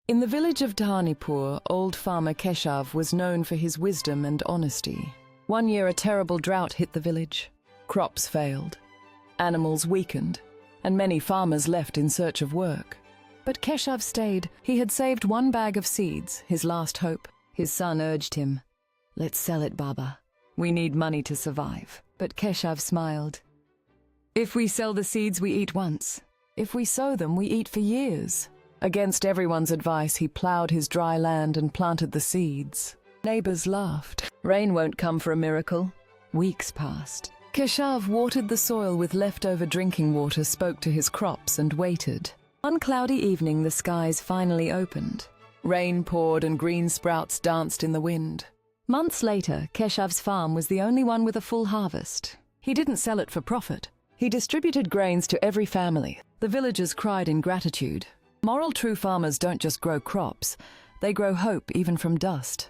In the village of Dharanipur, old farmer Keshav was known for his wisdom and honesty. One year a terrible drought hit the village. Crops failed, animals weakened, and many farmers left in search of work. But Keshav stayed. He had saved one bag of seeds, his last hope. His son urged him, "Let's sell it, Baba. We need money to survive." But Keshav smiled. "If we sell the seeds, we eat once. If we sow them, we eat for years." Against everyone's advice, he plowed his dry land and planted the seeds. Neighbors laughed. Rain won't come for a miracle. Weeks passed. Keshav watered the soil with leftover drinking water, spoke to his crops, and waited. One cloudy evening, the skies finally opened. Rain poured and green sprouts danced in the wind. Months later, Keshav's farm was the only one with a full harvest. He didn't sell it for profit. He distributed grains to every family. The villagers cried in gratitude. Moral true farmers don't just grow crops, they grow hope even from dust.